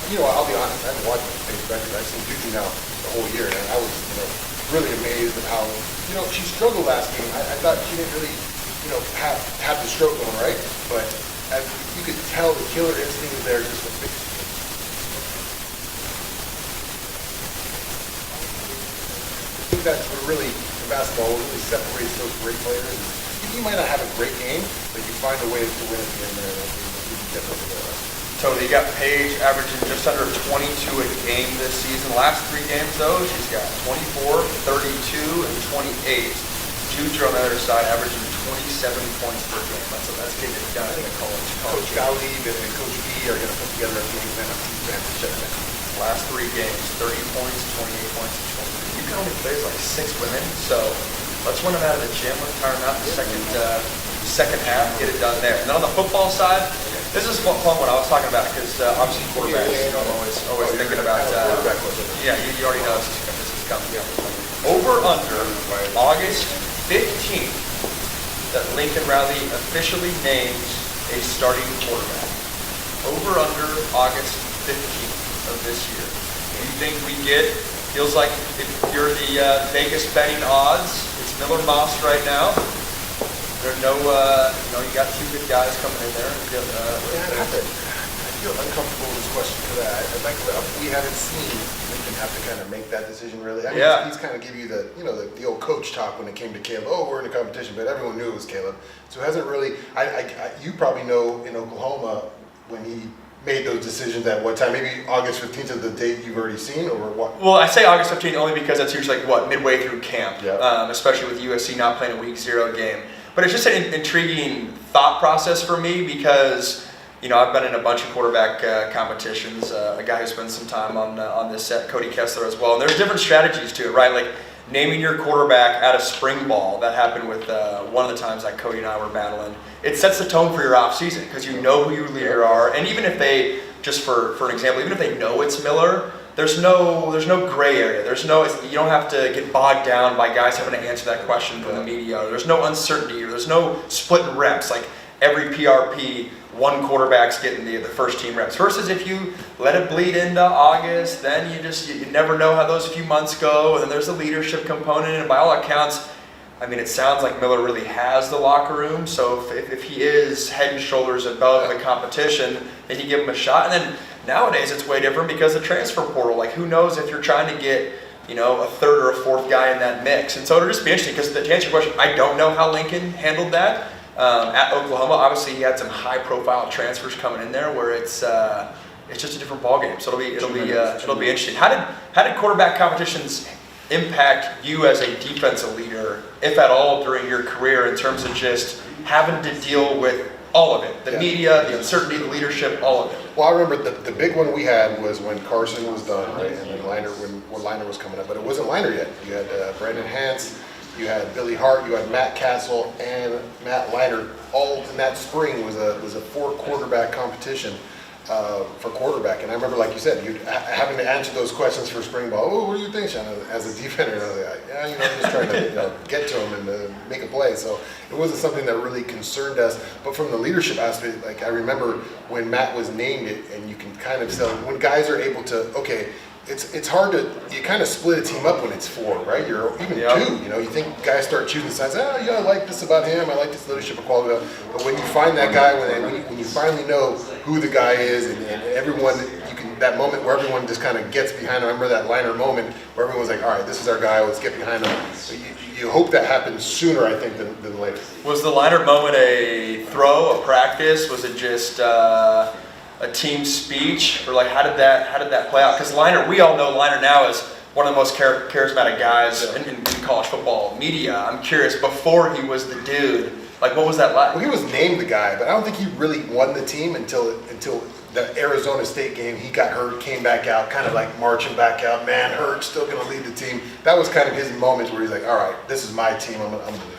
I'll be honest, I haven't watched things record. I've seen Juju now the whole year, and I was, really amazed at how, she struggled last game. I thought she didn't really, have the stroke going, right? But as you could tell, the killer instinct is there just to fix it. I think that's what really, in basketball, what really separates those great players. You might not have a great game, but you find a way to win at the end there. You can get over there. Totally. You got Paige averaging just under 22 a game this season. Last 3 games, though, she's got 24, 32, and 28. Juju on the other side averaging 27 points per game. That's getting it done in the college. Coach Dowdy and Coach B are going to put together a game plan of defense. Last 3 games, 30 points, 28 points, and 23. You can only play like 6 women, so let's run them out of the gym. Let's tire them out in the second half, get it done there. And then on the football side, this is what I was talking about, because obviously quarterbacks, I'm always thinking about, you already know this is coming. Over under August 15th, that Lincoln Riley officially names a starting quarterback. Over under August 15th of this year. Do you think we feels like if you're the Vegas betting odds, it's Miller Moss right now. There's no, you got 2 good guys coming in there. I feel uncomfortable with this question for that. We haven't seen Lincoln have to kind of make that decision really. He's kind of give you the old coach talk when it came to Caleb. Oh, we're in a competition, but everyone knew it was Caleb. So it hasn't really. You probably know in Oklahoma when he made those decisions at what time? Maybe August 15th is the date you've already seen, or what? Well, I say August 15th only because that's usually midway through camp, especially with USC not playing a week 0 game. But it's just an intriguing thought process for me because, I've been in a bunch of quarterback competitions. A guy who spends some time on this set, Cody Kessler, as well. And there's different strategies to it, right? Like naming your quarterback at a spring ball. That happened with one of the times that Cody and I were battling. It sets the tone for your off season because you know who your leader are. And even if they, just for an example, even if they know it's Miller, there's no gray area. You don't have to get bogged down by guys having to answer that question from the media. There's no uncertainty. Or there's no splitting reps. Like every PRP, one quarterback's getting the first team reps. Versus if you let it bleed into August, then you never know how those few months go. And then there's a leadership component. And by all accounts, it sounds like Miller really has the locker room. So if he is head and shoulders above the competition, then you give him a shot. And then nowadays it's way different because the transfer portal. Like who knows if you're trying to get a third or a fourth guy in that mix. And so it'll just be interesting because to answer your question, I don't know how Lincoln handled that. At Oklahoma, obviously he had some high-profile transfers coming in there where it's just a different ballgame. So it'll be interesting. How did quarterback competitions impact you as a defensive leader, if at all, during your career in terms of just having to deal with all of it, the media, the uncertainty, the leadership, all of it? Well, I remember the big one we had was when Carson was done, right, and then when Liner was coming up, but it wasn't Liner yet. You had Brandon Hance, you had Billy Hart, you had Matt Castle, and Matt Liner. All in that spring was a 4 quarterback competition for quarterback. And I remember, like you said, you having to answer those questions for spring ball. Oh, what do you think, Sean? As a defender, and I was like, just trying to get to him and make a play. So it wasn't something that really concerned us. But from the leadership aspect, like I remember when Matt was named it, and you can kind of tell when guys are able to, it's hard to, you kind of split a team up when it's 4, right? You're even 2, you think guys start choosing sides. I like this about him. I like this leadership quality. But when you find that guy, when you finally know who the guy is, and everyone, that moment where everyone just kind of gets behind him. I remember that Liner moment where everyone's like, all right, this is our guy. Let's get behind him. So you hope that happens sooner, I think, than later. Was the Liner moment a throw, a practice? Was it just a team speech, or like how did that play out? Because Liner, we all know Liner now is one of the most charismatic guys in college football media. I'm curious, before he was the dude, like what was that like? Well, he was named the guy, but I don't think he really won the team until the Arizona State game. He got hurt, came back out, kind of like marching back out. Man, hurt, still going to lead the team. That was kind of his moment where he's like, all right, this is my team. I'm going to lead it.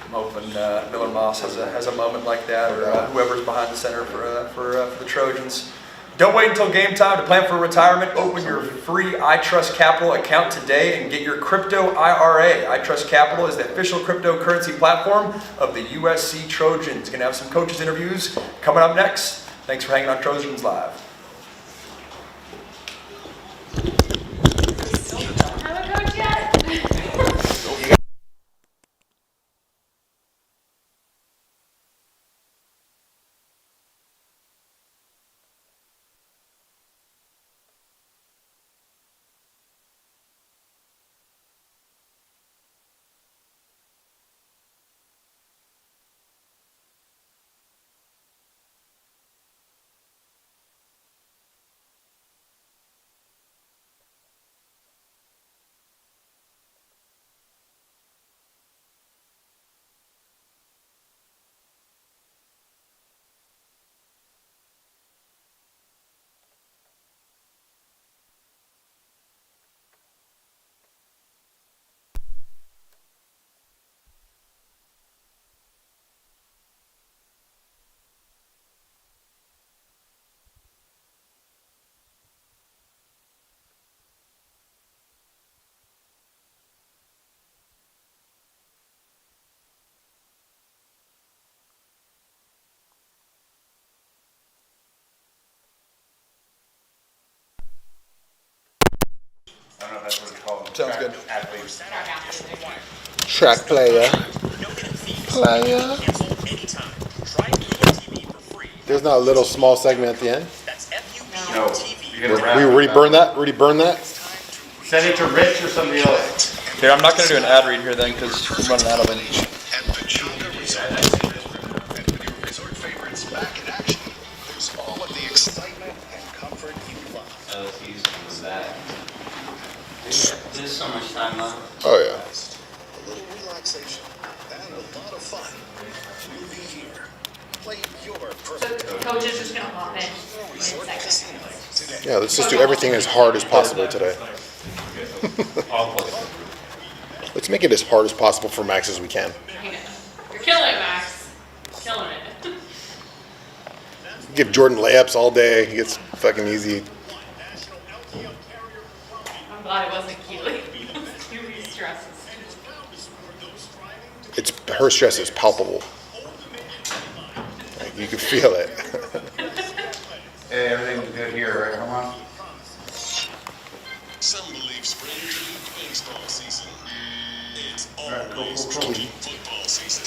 I'm hoping Miller Moss has a moment like that, or whoever's behind the center for the Trojans. Don't wait until game time to plan for retirement. Open your free iTrust Capital account today and get your crypto IRA. iTrust Capital is the official cryptocurrency platform of the USC Trojans. Going to have some coaches interviews coming up next. Thanks for hanging on Trojans Live. Sounds good. Track player. There's not a little small segment at the end. No. We already burned that? Already burned that? Send it to Rich or somebody else. Here, I'm not going to do an ad read here then because we're running out of it. Resort favorites back in action. There's all of the excitement and comfort you love. There's so much time left. Oh, yeah. A little relaxation and a lot of fun. Moving here. Play your So perfect coach is just gonna hop in Resort second. Casino today. Yeah, let's just do everything as hard as possible today. Let's make it as hard as possible for Max as we can. You're killing it, Max. Killing it. Give Jordan layups all day. He gets fucking easy. I'm glad it wasn't Keely. Keely stresses. Her stress is palpable. Like, you can feel it. Hey, everything's good here, right? Come on. Some believe spring to be baseball season. It's right, cool, always cool, cool. Trojan football season.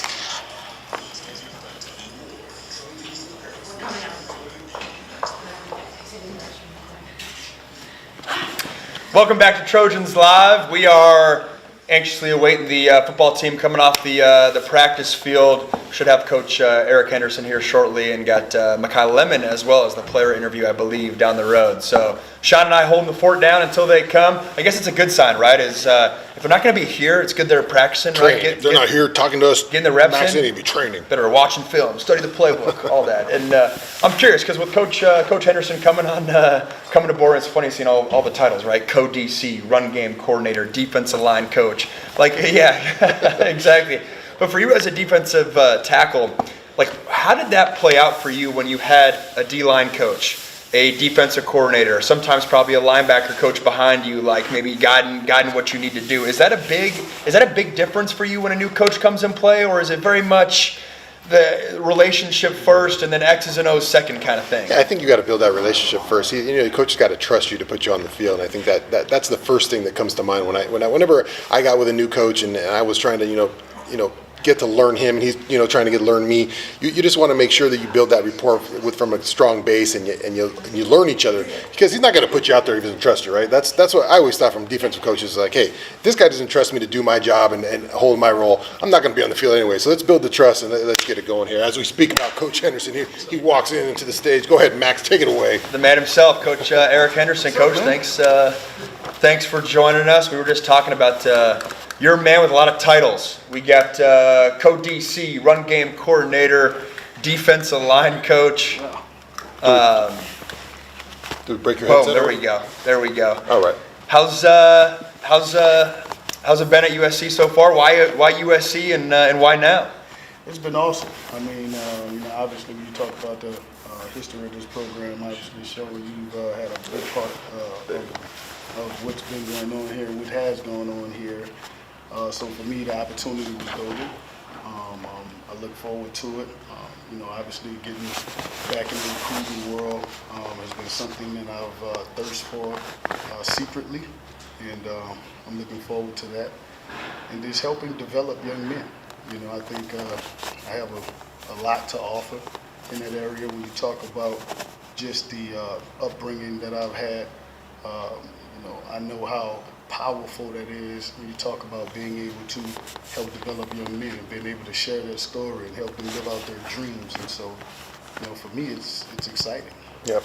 Welcome back to Trojans Live. We are anxiously awaiting the football team coming off the practice field. Should have Coach Eric Henderson here shortly, and got Makai Lemon as well as the player interview, I believe, down the road. So Sean and I holding the fort down until they come. I guess it's a good sign, right? Is if they're not going to be here, it's good they're practicing, right? Training. They're not here talking to us. Getting the reps Max in. need to be training. That are watching film, study the playbook, all that. And I'm curious because with Coach Henderson coming aboard, it's funny seeing all the titles, right? Co-DC, run game coordinator, defensive line coach. Like, yeah, exactly. But for you as a defensive tackle, like, how did that play out for you when you had a D-line coach, a defensive coordinator, sometimes probably a linebacker coach behind you, like maybe guiding what you need to do? Is that a big difference for you when a new coach comes in play, or is it very much the relationship first and then X's and O's second kind of thing? Yeah, I think you got to build that relationship first. The coach has got to trust you to put you on the field. And I think that's the first thing that comes to mind whenever I got with a new coach and I was trying to get to learn him, and he's trying to get to learn me. You just want to make sure that you build that rapport from a strong base, and you learn each other, because he's not going to put you out there if he doesn't trust you, right? That's what I always thought from defensive coaches, is like, hey, if this guy doesn't trust me to do my job and hold my role, I'm not going to be on the field anyway. So let's build the trust and let's get it going here. As we speak about Coach Henderson, he walks into the stage. Go ahead, Max, take it away. The man himself, Coach Eric Henderson. Coach, thanks for joining us. We were just talking about you're a man with a lot of titles. We got co-DC, run game coordinator, defensive line coach. Did we break your headset? There we go. All right. How's it been at USC so far? Why USC and why now? It's been awesome. I mean, obviously, when you talk about the history of this program, obviously, show you've had a big part of what's been going on here, what has gone on here. So for me, the opportunity was golden. I look forward to it. Obviously, getting back in the recruiting world has been something that I've thirsted for secretly, and I'm looking forward to that. And just helping develop young men. I think I have a lot to offer in that area. When you talk about just the upbringing that I've had, I know how powerful that is when you talk about being able to help develop young men and being able to share their story and help them live out their dreams. And so, for me, it's exciting. Yeah,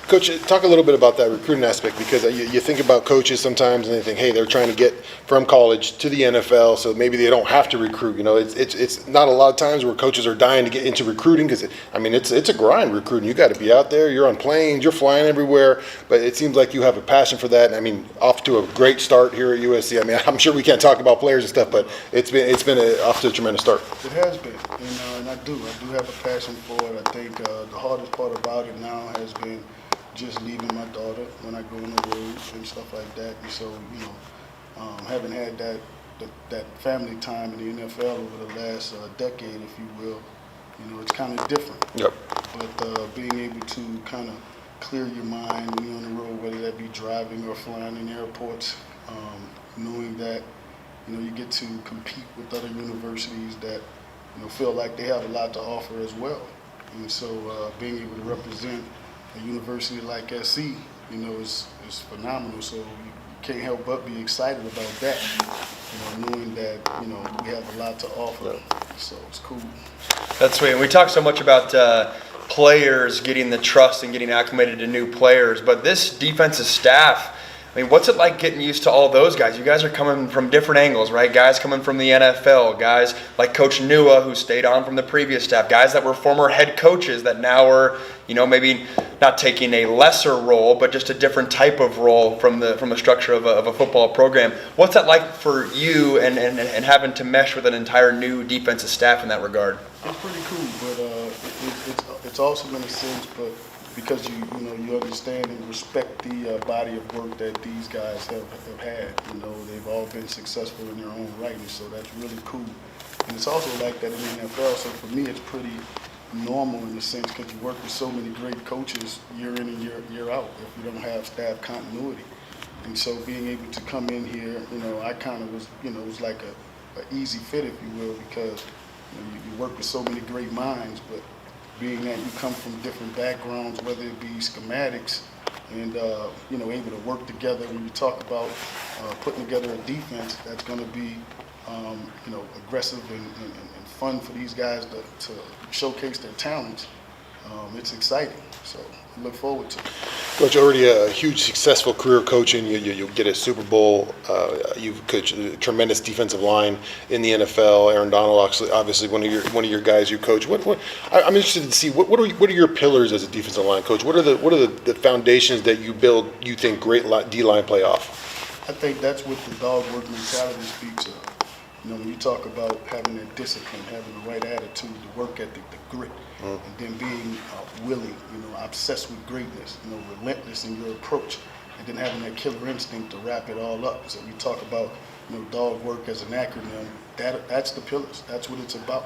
Coach, talk a little bit about that recruiting aspect, because you think about coaches sometimes and they think, hey, they're trying to get from college to the NFL, so maybe they don't have to recruit. It's not a lot of times where coaches are dying to get into recruiting, because it's a grind recruiting. You got to be out there. You're on planes. You're flying everywhere. But it seems like you have a passion for that. Off to a great start here at USC. I'm sure we can't talk about players and stuff, but it's been off to a tremendous start. It has been, and I do have a passion for it. I think the hardest part about it now has been just leaving my daughter when I go on the road and stuff like that. And so, having had that family time in the NFL over the last decade, if you will, it's kind of different. Yep. But being able to kind of clear your mind when you're on the road, whether that be driving or flying in airports, knowing that, you get to compete with other universities that, feel like they have a lot to offer as well. And so being able to represent a university like SC, is phenomenal. So you can't help but be excited about that, knowing that, we have a lot to offer. So it's cool. That's sweet. And we talk so much about players getting the trust and getting acclimated to new players, but this defensive staff, I mean, what's it like getting used to all those guys? You guys are coming from different angles, right? Guys coming from the NFL, guys like Coach Nua, who stayed on from the previous staff, guys that were former head coaches that now are, maybe not taking a lesser role, but just a different type of role from the structure of a football program. What's that like for you and having to mesh with an entire new defensive staff in that regard? It's pretty cool, but it's awesome in a sense, but because you understand and respect the body of work that these guys have had. They've all been successful in their own right, and so that's really cool. And it's also like that in the NFL, so for me it's pretty normal in the sense because you work with so many great coaches year in and year out if you don't have staff continuity. And so being able to come in here, I kind of was, it was like a easy fit, if you will, because you work with so many great minds, but being that you come from different backgrounds, whether it be schematics and, able to work together when you talk about putting together a defense that's going to be, aggressive and fun for these guys to showcase their talents. It's exciting, so I look forward to it. Coach, already a huge successful career coaching. You'll get a Super Bowl. You've coached a tremendous defensive line in the NFL. Aaron Donald, obviously one of your guys you coach. I'm interested to see what are your pillars as a defensive line coach? What are the foundations that you build? You think great D-line play off? I think that's what the dog work mentality speaks of. When you talk about having that discipline, having the right attitude, the work ethic, the grit, and then being willing, obsessed with greatness, relentless in your approach, and then having that killer instinct to wrap it all up. So you talk about, dog work as an acronym. That's the pillars. That's what it's about.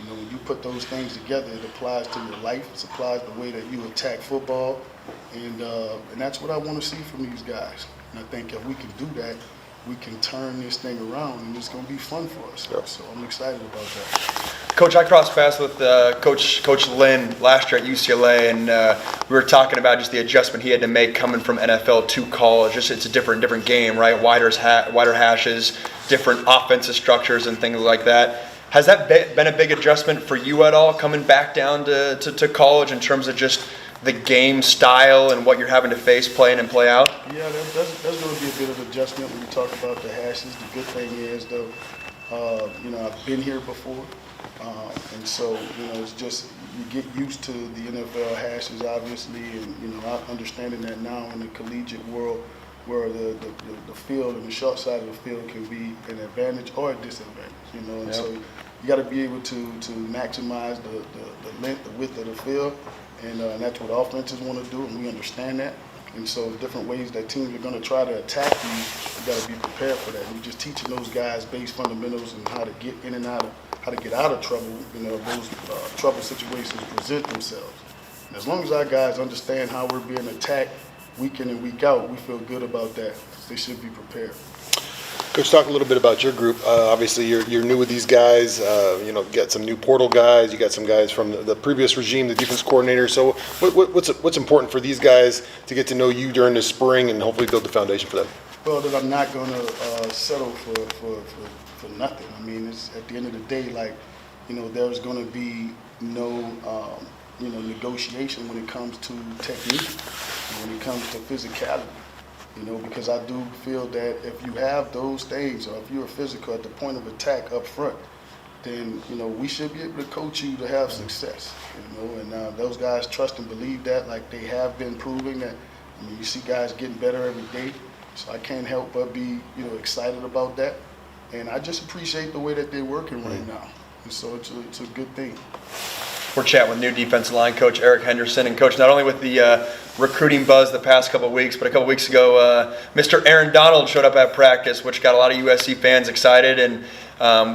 When you put those things together, it applies to your life. It applies the way that you attack football, and that's what I want to see from these guys. And I think if we can do that, we can turn this thing around, and it's going to be fun for us. Yep. So I'm excited about that. Coach, I crossed paths with Coach Lynn last year at UCLA, and we were talking about just the adjustment he had to make coming from NFL to college. Just it's a different game, right? Wider hashes, different offensive structures, and things like that. Has that been a big adjustment for you at all, coming back down to college in terms of just the game style and what you're having to face play in and play out? Yeah, that's going to be a bit of adjustment when you talk about the hashes. The good thing is, though, I've been here before, and so, it's just you get used to the NFL hashes, obviously, and, understanding that now in the collegiate world where the field and the short side of the field can be an advantage or a disadvantage, and Yep. so you got to be able to maximize the length, the width of the field. And that's what offenses want to do, and we understand that. And so different ways that teams are going to try to attack you got to be prepared for that. We're just teaching those guys base fundamentals and how to get in and out of, how to get out of trouble, those trouble situations present themselves. And as long as our guys understand how we're being attacked week in and week out, we feel good about that. They should be prepared. Coach, talk a little bit about your group. Obviously, you're new with these guys. You got some new portal guys. You got some guys from the previous regime, the defense coordinator. So, what's important for these guys to get to know you during the spring and hopefully build the foundation for them? Well, that I'm not going to settle for nothing. I mean, it's at the end of the day, like, there's going to be no negotiation when it comes to technique, and when it comes to physicality. Because I do feel that if you have those things, or if you're physical at the point of attack up front, then, we should be able to coach you to have success, and those guys trust and believe that, like they have been proving that. You see guys getting better every day, so I can't help but be, excited about that, and I just appreciate the way that they're working right now, and so it's a good thing. We're chatting with new defensive line coach Eric Henderson, and coach, not only with the recruiting buzz the past couple of weeks, but a couple of weeks ago, Mr. Aaron Donald showed up at practice, which got a lot of USC fans excited. And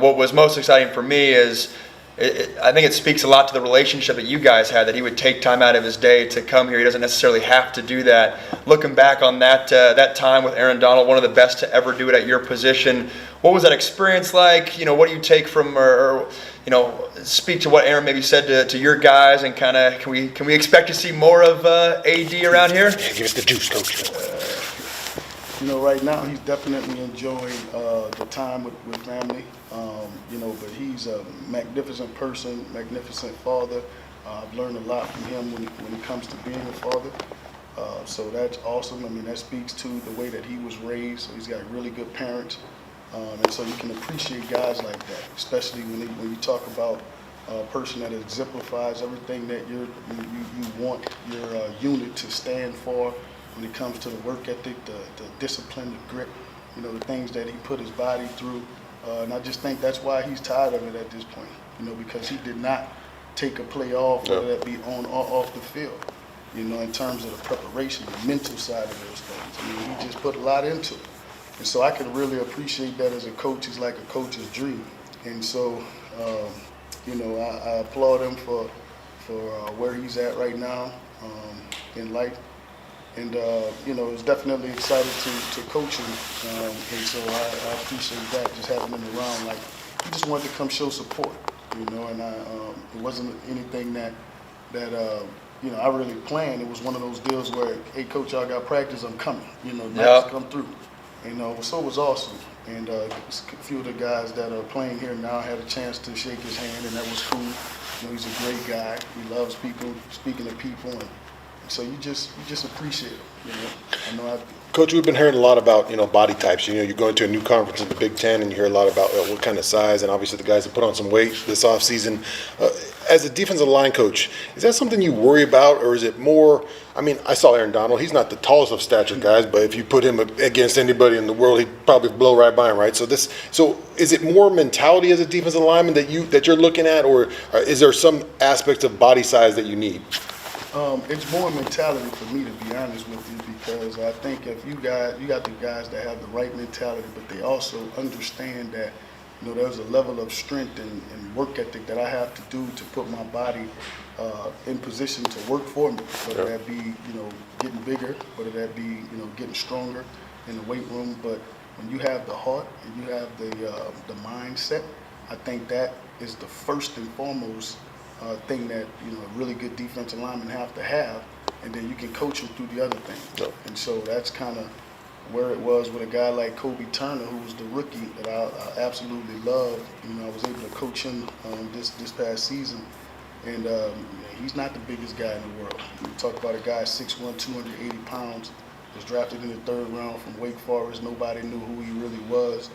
what was most exciting for me is, I think it speaks a lot to the relationship that you guys had, that he would take time out of his day to come here. He doesn't necessarily have to do that. Looking back on that time with Aaron Donald, one of the best to ever do it at your position, what was that experience like? What do you take from, or speak to what Aaron maybe said to your guys, and kind of can we expect to see more of AD around here? Yeah, give us the juice, Coach. Right now he's definitely enjoying the time with family. But he's a magnificent person, magnificent father. I've learned a lot from him when it comes to being a father. So that's awesome. I mean, that speaks to the way that he was raised. So he's got really good parents. And so you can appreciate guys like that, especially when you talk about a person that exemplifies everything that you want your unit to stand for when it comes to the work ethic, the discipline, the grit, the things that he put his body through. And I just think that's why he's tired of it at this point, because he did not take a play off, whether that be on or off the field, in terms of the preparation, the mental side of those things. I mean, he just put a lot into it. And so I can really appreciate that as a coach. It's like a coach's dream. And so, I applaud him for where he's at right now in life. And, it's definitely excited to coach him. And so I appreciate that, just having him around. Like, he just wanted to come show support, and it wasn't anything that I really planned. It was one of those deals where, hey, coach, y'all got practice, I'm coming. Next, come through. So it was awesome. And a few of the guys that are playing here now had a chance to shake his hand, and that was cool. He's a great guy. He loves people, speaking to people, and so you just appreciate it. Coach, we've been hearing a lot about body types. You're going to a new conference in the Big Ten, and you hear a lot about what kind of size, and obviously the guys have put on some weight this offseason. As a defensive line coach, is that something you worry about, or is it more? I mean, I saw Aaron Donald. He's not the tallest of stature guys, but if you put him against anybody in the world, he'd probably blow right by him, right? So is it more mentality as a defensive lineman that you're looking at, or is there some aspects of body size that you need? It's more mentality for me, to be honest with you, because I think if you got the guys that have the right mentality, but they also understand that there's a level of strength and work ethic that I have to do to put my body in position to work for me, whether that be getting bigger, whether that be getting stronger in the weight room. But when you have the heart and you have the mindset, I think that is the first and foremost thing that a really good defensive lineman have to have, and then you can coach them through the other things. Yep. And so that's kind of where it was with a guy like Kobe Turner, who was the rookie that I absolutely loved. I was able to coach him this past season, and he's not the biggest guy in the world. You talk about a guy 6'1", 280 pounds, was drafted in the 3rd round from Wake Forest. Nobody knew who he really was.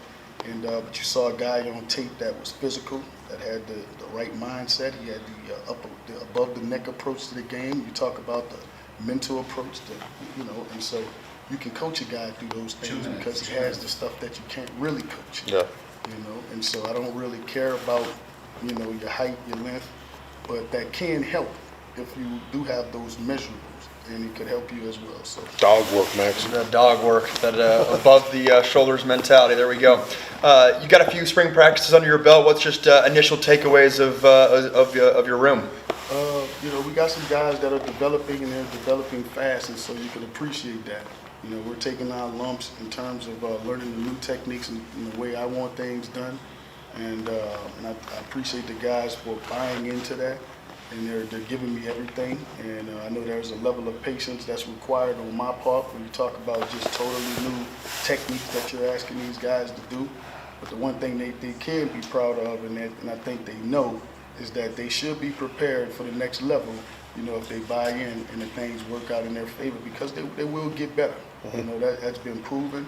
And but you saw a guy on tape that was physical, that had the right mindset. He had the above the neck approach to the game. You talk about the mental approach to, and so you can coach a guy through those things because he has the stuff that you can't really coach. Yeah. And so I don't really care about, your height, your length, but that can help if you do have those measurables, and it could help you as well. So dog work, Max. The dog work, that above the shoulders mentality. There we go. You got a few spring practices under your belt. What's just initial takeaways of your room? We got some guys that are developing, and they're developing fast, and so you can appreciate that. We're taking our lumps in terms of learning the new techniques and the way I want things done, and I appreciate the guys for buying into that, and they're giving me everything. And I know there's a level of patience that's required on my part when you talk about just totally new techniques that you're asking these guys to do. But the one thing they can be proud of, and I think they know, is that they should be prepared for the next level, if they buy in and the things work out in their favor, because they will get better. Mm-hmm. That's been proven,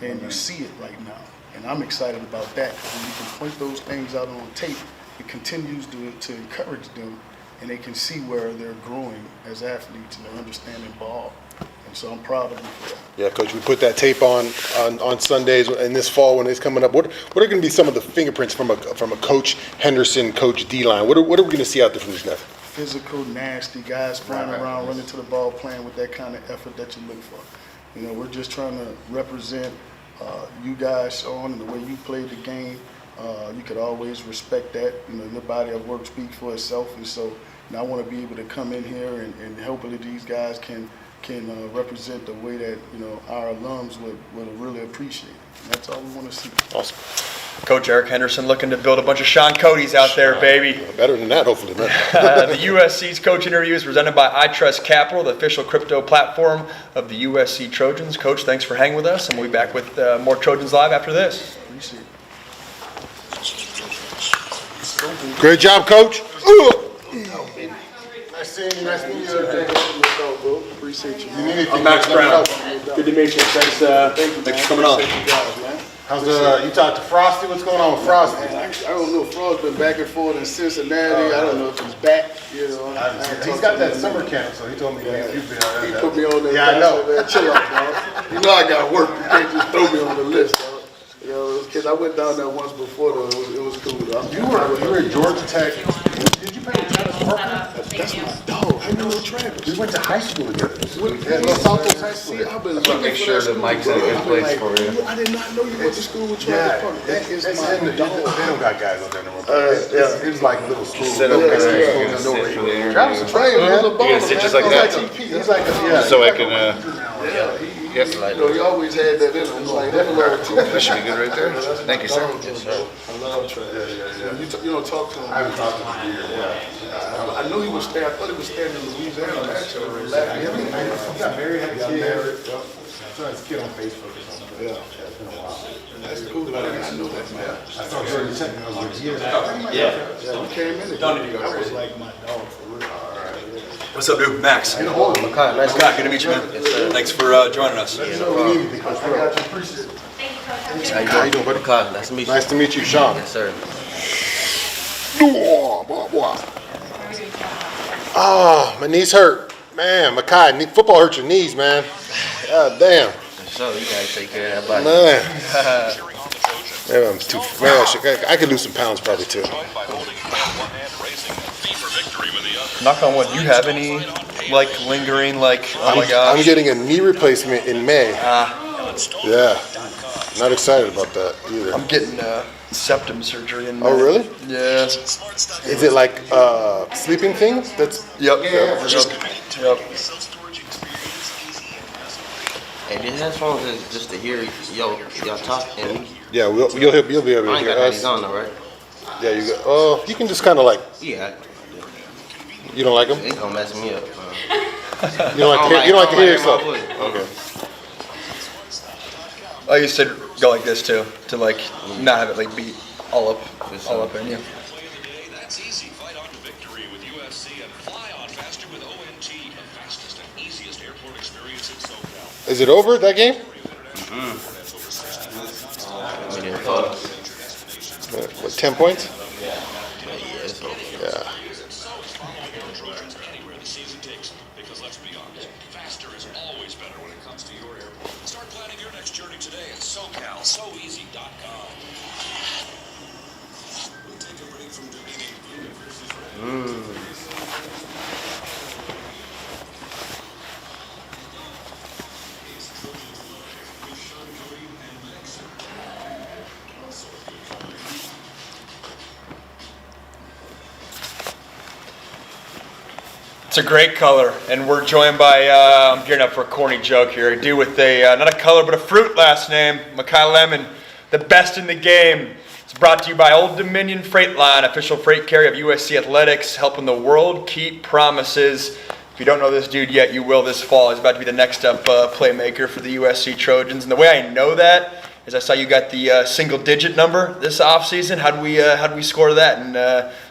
and you see it right now. And I'm excited about that, because when you can point those things out on tape, it continues to encourage them, and they can see where they're growing as athletes and they're understanding ball. And so I'm proud of them for that. Yeah, Coach, we put that tape on Sundays and this fall when it's coming up. What are going to be some of the fingerprints from a Coach Henderson, Coach D-line? What are we going to see out there from these guys? Physical, nasty guys flying around, running to the ball, playing with that kind of effort that you look for. We're just trying to represent you guys, Sean, and the way you played the game, You could always respect that. You know, your body of work speaks for itself, and so I want to be able to come in here and hopefully these guys can represent the way that our alums would really appreciate. And that's all we want to see. Awesome. Coach Eric Henderson looking to build a bunch of Sean Codys out there, baby. Better than that, hopefully. Man. The USC's coach interview is presented by iTrust Capital, the official crypto platform of the USC Trojans. Coach, thanks for hanging with us, and we'll be back with more Trojans Live after this. Appreciate it. Great job, Coach. Nice seeing you. Nice meeting you. Appreciate you. I'm Max Brown. Good to meet you. Thanks for coming on. How's you talked to Frosty? What's going on with Frosty? I don't know. Frog's been back and forth in Cincinnati. I don't know if he's back. He's got that summer camp, so he told me you've been on He that. put me on there. Yeah, I know. Man, chill out, dog. You know I got work. You can't just throw me on the list, dog. Because I went down there once before, though. It was cool, though. You were at Georgia Tech. Did you play with Travis Parker? That's my dog. I know Travis. We went to high school together. At Los Altos High School. I've been looking make for sure that the mic's in a good place for you. I did not know you went to school with Travis Parker. That is my They dog. don't got guys out there no more. Yeah. It was like little school. Sit up Little there, school you're gonna in Norway. sit for the interview. Travis is trained, man. You're gonna sit just like that? He's like a, So I can, Yes, he always had that in him. It's like that little that should be good right there. Thank you, sir. Yes, sir. I love Travis. You don't talk to him. I haven't talked to him in years. I knew he was staying. I thought he was staying in Louisiana. Actually, He got married, had a kid. I saw his kid on Facebook or something. Yeah. That's cool. I know that, man. I saw Georgia Tech and I was like, years. Yeah, he came in. Don't need to go That was crazy. like my dog for real. What's up, dude? Max. Makai, nice Makai, good to meet you, man. Thanks for joining us. I got you. Appreciate it. Thank you, Coach. How you doing, buddy? Makai, nice to meet you. Nice to meet you, Sean. Yes, sir. Ah, my knees hurt. Man, Makai, football hurts your knees, man. God damn. So you gotta take care of that body. Man. Maybe I'm too. Maybe I could lose some pounds probably too. Knock on wood. Do you have any lingering oh my gosh? I'm getting a knee replacement in May. Yeah. Not excited about that either. I'm getting septum surgery in May. Oh really? Yeah. Is it like sleeping things? That's Yep. Yep. Hey, these headphones is just to hear y'all talk. And yeah. You'll be able to I ain't hear got these us. on though, right? Yeah. You go. Oh, you can just kind of like. Yeah. You don't like them? It's gonna mess me up. You don't like to hear. You don't like to hear yourself. Okay. I used to go like this too, to not have it beat all up in you. That's easy. Fight on to victory with UFC and fly on faster with ONT, the fastest and easiest airport experience in SoCal. Is it over that game? We didn't fall. What, 10 points? Yeah, it's over. Yeah. Trojans anywhere the season takes, because let's be honest, faster is always better when it comes to your airport. Start planning your next journey today at SoCalSoEasy.com. We'll take a break from debating. It's a great color, and we're joined by, I'm gearing up for a corny joke here, a dude with not a color, but a fruit last name, Makai Lemon, the best in the game. It's brought to you by Old Dominion Freight Line, official freight carrier of USC Athletics, helping the world keep promises. If you don't know this dude yet, you will this fall. He's about to be the next up playmaker for the USC Trojans, and the way I know that is I saw you got the single-digit number this offseason. How do we score that? And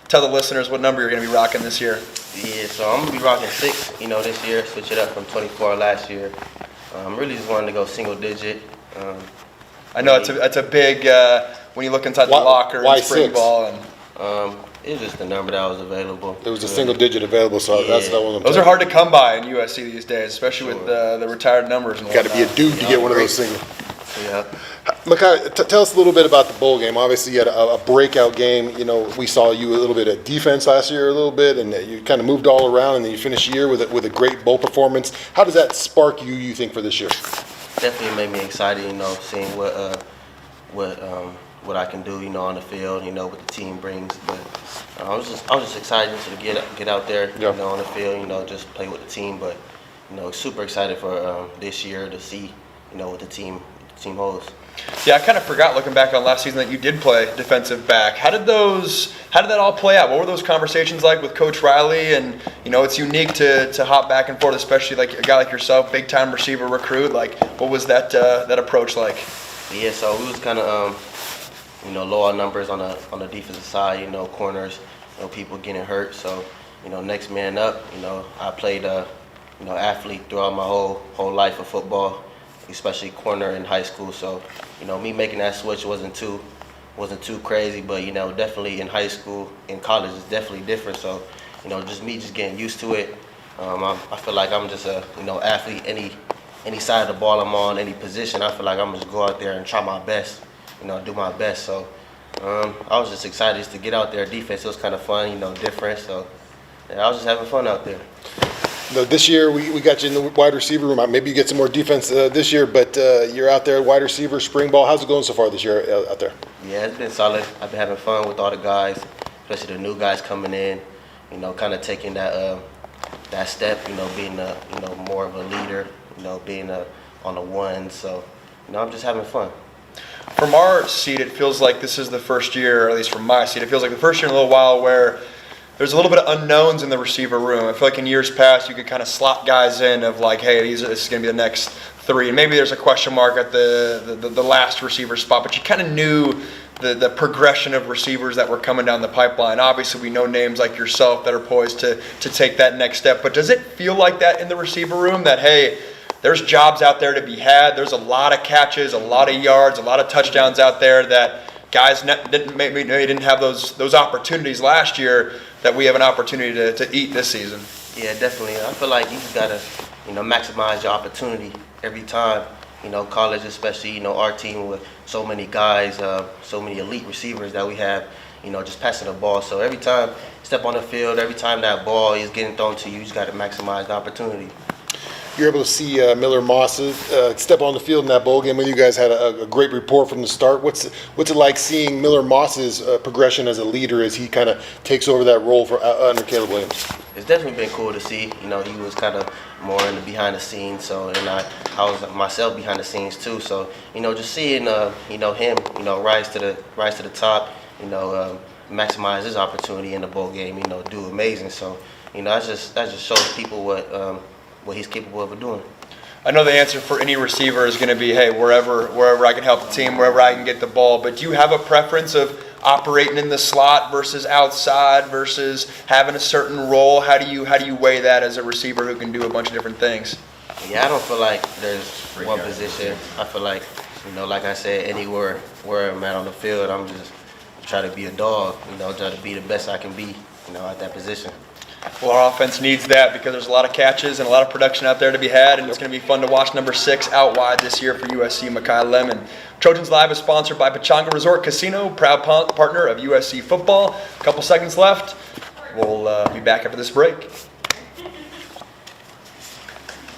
tell the listeners what number you're going to be rocking this year. Yeah, so I'm gonna be rocking 6, this year. Switch it up from 24 last year. Really just wanted to go single digit. I know it's a big when you look inside the locker why and spring 6? ball and It was just the number that was available. There was a single digit available, so that's the one. those are hard to come by in USC these days, especially with the retired numbers. And Got to be a dude to get one of those singles. Yeah. Makai, tell us a little bit about the bowl game. Obviously, you had a breakout game. We saw you a little bit at defense last year, a little bit, and you kind of moved all around, and then you finished the year with a great bowl performance. How does that spark you think, for this year? Definitely made me excited, seeing what what I can do, you know, on the field, you know, what the team brings. But I was just excited to get out there, you know, on the field, you know, just play with the team. But you know, super excited for this year to see, you know, what the team holds. Yeah, I kind of forgot looking back on last season that you did play defensive back. How did that all play out? What were those conversations like with Coach Riley? And you know, it's unique to hop back and forth, especially like a guy like yourself, big time receiver recruit. Like, what was that approach like? Yeah, so we was kind of you know, low on numbers on the defensive side. You know, corners, you know, people getting hurt. So you know, next man up. You know, I played you know, athlete throughout my whole life of football, especially corner in high school. So, you know, me making that switch wasn't too crazy, but you know, definitely in high school, in college, it's definitely different. So, you know, just getting used to it. I feel like I'm just a, you know, athlete. Any side of the ball I'm on, any position, I feel like I'm just go out there and try my best. You know, do my best. So, I was just excited just to get out there. Defense, it was kind of fun, you know, different. So, yeah, I was just having fun out there. No, this year we got you in the wide receiver room. Maybe you get some more defense this year, but you're out there, wide receiver, spring ball. How's it going so far this year out there? Yeah, it's been solid. I've been having fun with all the guys, especially the new guys coming in. You know, kind of taking that step. You know, being you know, more of a leader. You know, being on the one. So, you know, I'm just having fun. From our seat, it feels like this is the first year, or at least from my seat, it feels like the first year in a little while where there's a little bit of unknowns in the receiver room. I feel like in years past, you could kind of slot guys in of like, hey, this is going to be the next three. And maybe there's a question mark at the last receiver spot, but you kind of knew the progression of receivers that were coming down the pipeline. Obviously, we know names like yourself that are poised to take that next step. But does it feel like that in the receiver room that, hey, there's jobs out there to be had. There's a lot of catches, a lot of yards, a lot of touchdowns out there that guys maybe didn't have those opportunities last year that we have an opportunity to eat this season. Yeah, definitely. I feel like you just gotta, you know, maximize your opportunity every time. You know, college especially, you know, our team with so many guys, so many elite receivers that we have, you know, just passing the ball. So every time you step on the field, every time that ball is getting thrown to you, you just gotta maximize the opportunity. You're able to see Miller Moss step on the field in that bowl game when you guys had a great rapport from the start. What's it like seeing Miller Moss's progression as a leader as he kind of takes over that role for under Caleb Williams? It's definitely been cool to see. You know, he was kind of more in the behind the scenes, so and I was myself behind the scenes too. So you know, just seeing you know, him, you know, rise to the top, you know, maximize his opportunity in the bowl game, you know, do amazing. So you know, that just shows people what he's capable of doing. I know the answer for any receiver is going to be, hey, wherever I can help the team, wherever I can get the ball. But do you have a preference of operating in the slot versus outside versus having a certain role? How do you weigh that as a receiver who can do a bunch of different things? Yeah, I don't feel like there's one position. I feel like, you know, like I said, anywhere where I'm at on the field, I'm just try to be a dog. You know, try to be the best I can be, you know, at that position. Well, our offense needs that because there's a lot of catches and a lot of production out there to be had, and it's going to be fun to watch number 6 out wide this year for USC, Makai Lemon. Trojans Live is sponsored by Pechanga Resort Casino, proud partner of USC football. A couple seconds left. We'll be back after this break.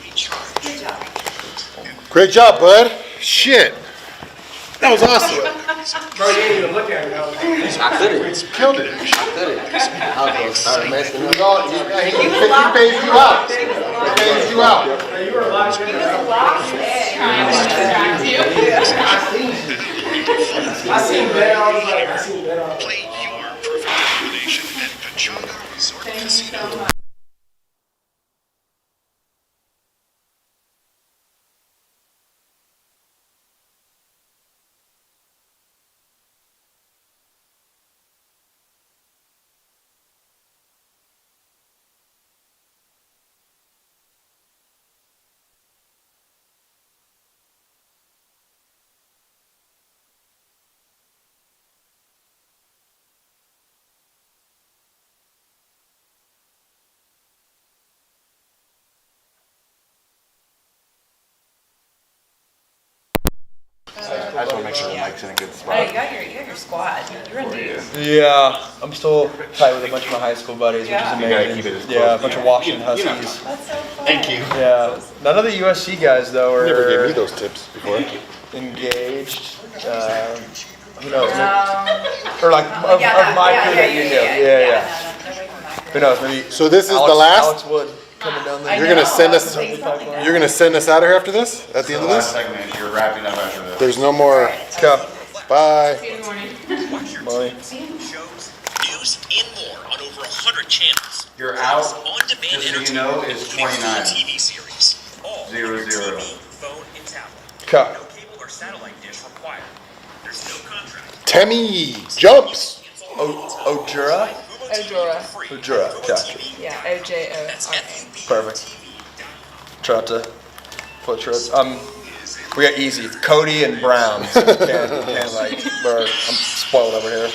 Good job. Great job, bud. Shit. That was awesome. Bro, you didn't even look at it. I couldn't. Killed it. I was going to start messing up. He phased you out. He phased you out. You were alive. He was lost there. Trying to distract you. I seen Bet. I was like, I seen Bet. Play your perfect combination at Pechanga Resort Thank you Casino. so much. I just want to make sure the mic's in a good Oh, spot. you got your squad. You're a dude. Yeah, I'm still tight with a bunch of my high school buddies, Yeah. which is You gotta amazing. keep it as Yeah, a close. bunch of Washington Huskies. That's so fun. Thank you. Yeah, none of the USC guys though You never gave me are those tips before. engaged. Who knows? Or like of my crew that you knew. Yeah. No, nobody from my crew. Who knows? Maybe. So this is Alex, the last? Alex Wood coming down there. I You're gonna know, send us. please tell me that. You're gonna send us out of here after this? At the end of Last this? segment, you're wrapping up after this. There's no more. Okay. Bye. See you in the morning. Watch your Money. teams, shows, news, and more on over 100 channels. You're out, On-demand just so you entertainment, know, is including 29. TV series. All on your 0-0. TV, phone, and tablet. Okay. No cable or satellite dish required. There's no contract. Temi jumps. Ojora? Ojora. Ojora. Gotcha. Yeah, Ojora. Perfect. Try not to butcher it. We got easy. It's Cody and Brown. So you can't like, I'm spoiled over here.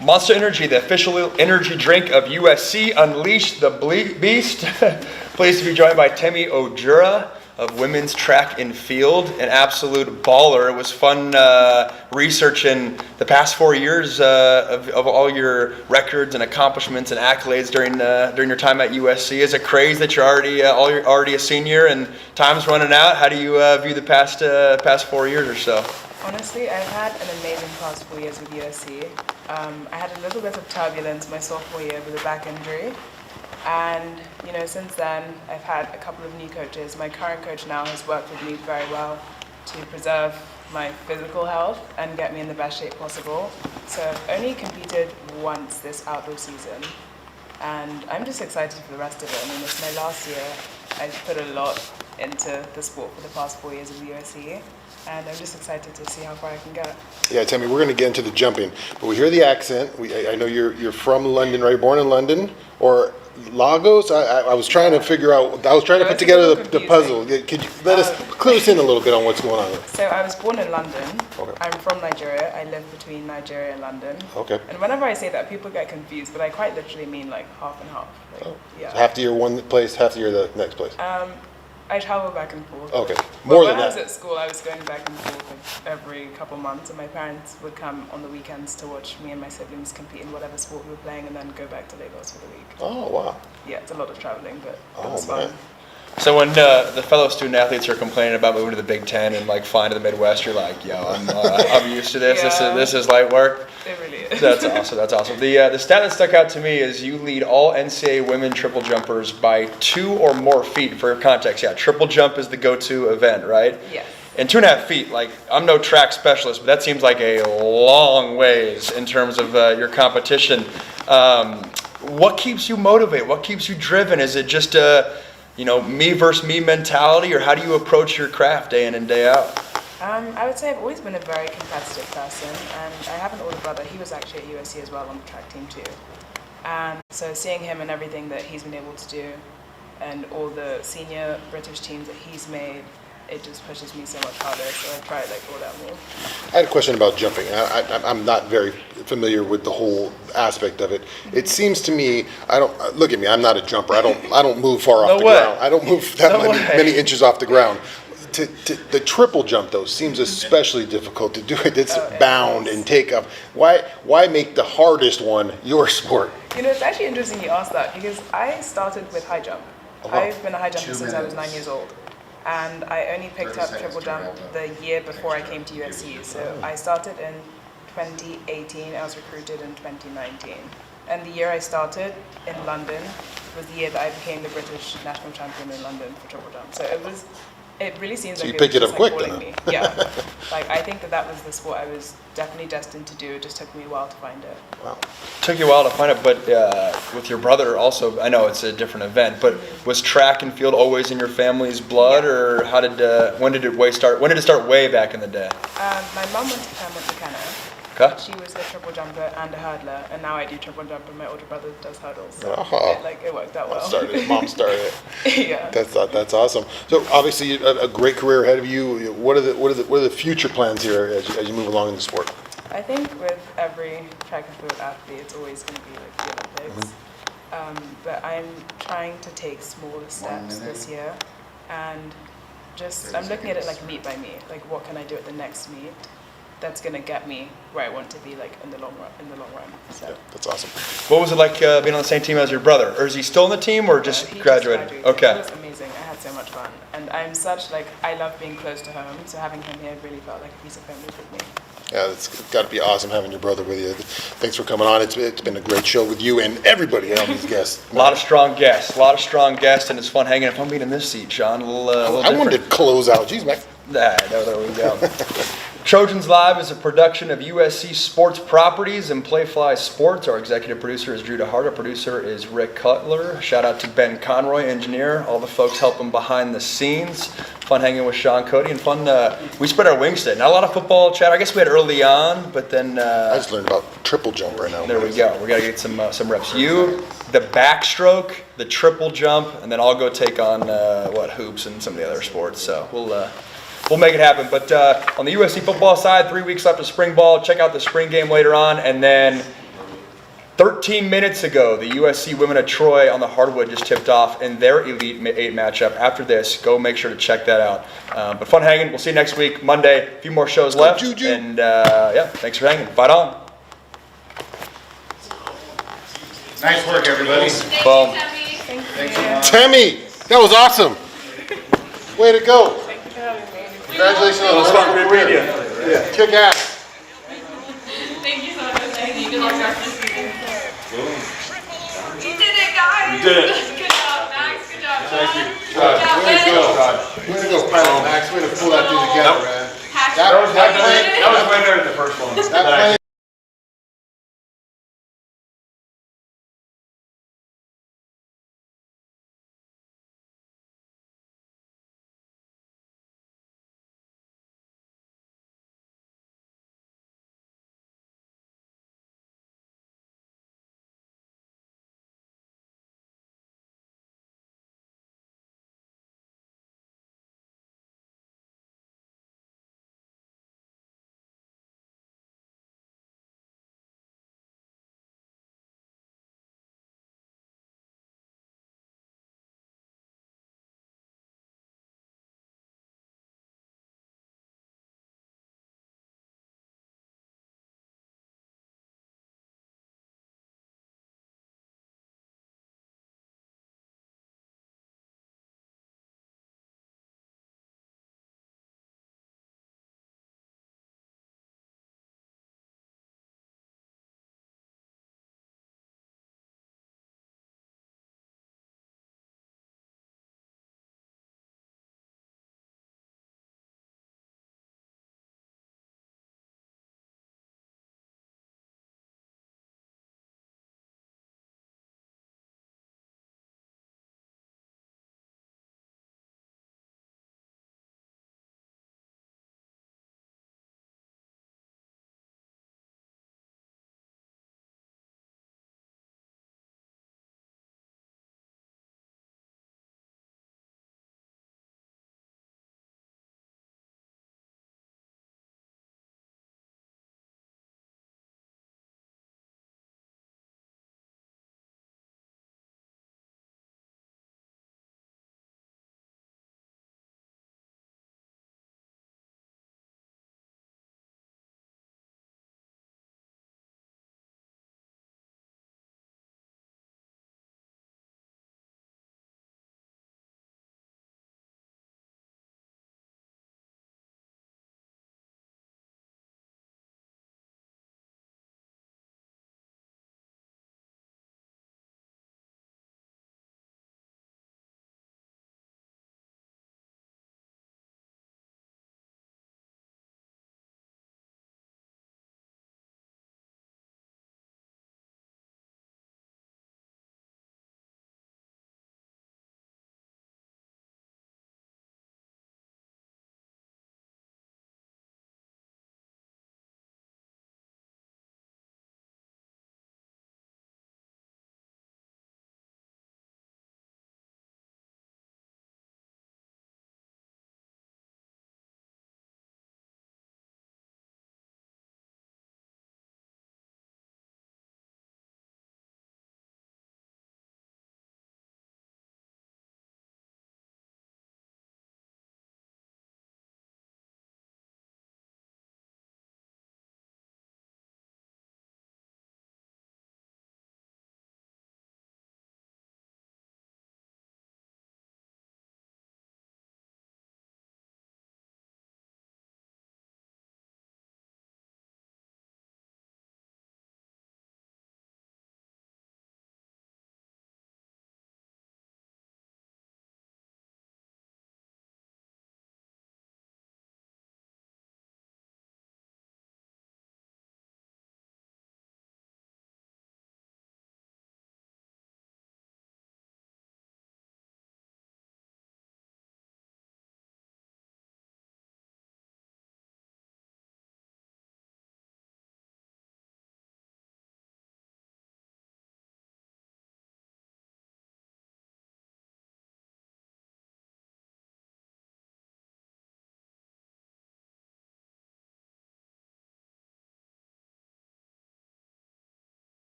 Monster Energy, the official energy drink of USC, unleashed the beast. Pleased to be joined by Temi Ojora of women's track and field, an absolute baller. It was fun researching the past 4 years of all your records and accomplishments and accolades during your time at USC. Is it crazy that you're already a senior and time's running out? How do you view the past 4 years or so? Honestly, I've had an amazing past 4 years with USC. I had a little bit of turbulence my sophomore year with a back injury. And, since then, I've had a couple of new coaches. My current coach now has worked with me very well to preserve my physical health and get me in the best shape possible. So I've only competed once this outdoor season. And I'm just excited for the rest of it. I mean, it's my last year. I've put a lot into the sport for the past 4 years of USC. And I'm just excited to see how far I can get. Yeah, Temi, we're going to get into the jumping, but we hear the accent. I know you're from London, right? Born in London or Lagos? I was trying to figure out. I was trying to put together the puzzle. Could you let us clue us in a little bit on what's going on there? So I was born in London. Okay. I'm from Nigeria. I live between Nigeria and London. Okay. And whenever I say that, people get confused, but I quite literally mean like half and half. Like, yeah. So half the year one place, half the year the next place. I travel back and forth. Okay. But More when than I was that. at school, I was going back and forth like every couple months, and my parents would come on the weekends to watch me and my siblings compete in whatever sport we were playing, and then go back to Lagos for the week. Oh, wow. Yeah, it's a lot of traveling, but it was man. fun. So when the fellow student athletes are complaining about moving to the Big Ten and like flying to the Midwest, you're like, yo, I'm used to this. Yeah. This is light work. It really is. That's awesome. That's awesome. The stat that stuck out to me is you lead all NCAA women triple jumpers by 2 or more feet. For context, yeah, triple jump is the go-to event, right? Yes. And 2.5 feet, like I'm no track specialist, but that seems like a long ways in terms of your competition. What keeps you motivated? What keeps you driven? Is it just me versus me mentality, or how do you approach your craft day in and day out? I would say I've always been a very competitive person, and I have an older brother. He was actually at USC as well on the track team too. And so seeing him and everything that he's been able to do, and all the senior British teams that he's made, it just pushes me so much harder. So I try like all that more. I had a question about jumping. I'm not very familiar with the whole aspect of it. It seems to me, look at me. I'm not a jumper. I don't move far off the ground. I don't move that many inches off the ground. The triple jump though seems especially difficult to do it. It's bound and take up. Why make the hardest one your sport? It's actually interesting you asked that, because I started with high jump. I've been a high jumper since I was 9 years old. And I only picked up triple jump the year before I came to USC. So I started in 2018, I was recruited in 2019. And the year I started in London was the year that I became the British national champion in London for triple jump. So it really seems like you picked it up quick calling then, me. Yeah. I think that was the sport I was definitely destined to do. It just took me a while to find it. Wow. Took you a while to find it, but with your brother also, I know it's a different event, but was track and field always in your family's blood, or when did it start way back in the day? My mum went to Claremont McKenna. Okay. She was a triple jumper and a hurdler, and now I do triple jump, and my older brother does hurdles. So it worked out well. Mom started it. Yeah. That's awesome. So obviously a great career ahead of you. What are the future plans here as you move along in the sport? I think with every track and field athlete, it's always going to be like the Olympics. But I'm trying to take smaller steps this year, and I'm looking at it like meet by meet. Like, what can I do at the next meet that's gonna get me where I want to be, like in the long run. So. Yeah, that's awesome. What was it like being on the same team as your brother? Or is he still on the team or just He graduated? Just Okay. It was amazing. I had so much fun, and I'm such like I love being close to home. So having him here really felt like a piece of family with me. Yeah, it's got to be awesome having your brother with you. Thanks for coming on. It's been a great show with you and everybody on these guests. A lot of strong guests, and it's fun hanging. If I'm being in this seat, Sean, a little I wanted to close out. Jeez, Mac. There we go. Trojans Live is a production of USC Sports Properties and Playfly Sports. Our executive producer is Drew DeHart. Our producer is Rick Cutler. Shout out to Ben Conroy, engineer. All the folks helping behind the scenes. Fun hanging with Sean Cody and fun. We spread our wings today. Not a lot of football chat. I guess we had early on, but then I just learned about triple jump right now. There we go. We got to get some reps. You, the backstroke, the triple jump, and then I'll go take on hoops and some of the other sports. So we'll make it happen. But on the USC football side, 3 weeks left of spring ball. Check out the spring game later on. And then 13 minutes ago, the USC women of Troy on the hardwood just tipped off in their Elite 8 matchup. After this, go make sure to check that out. But fun hanging. We'll see you next week, Monday. A few more shows left. Juju. And thanks for hanging. Fight on. Nice work, everybody. Boom. Thank you. Temi, that was awesome. Way to go. Congratulations on the wonderful career. Yeah. Kick ass. Thank you so much. Thank you. Good luck rest of the season. You did it, guys. You did it. Good job, Max. Good job, Sean. Good Way job, to Ben. go. Way to go, Pilot Max. Way to pull that thing together, man. Hashtag- That was way better than the first one. That play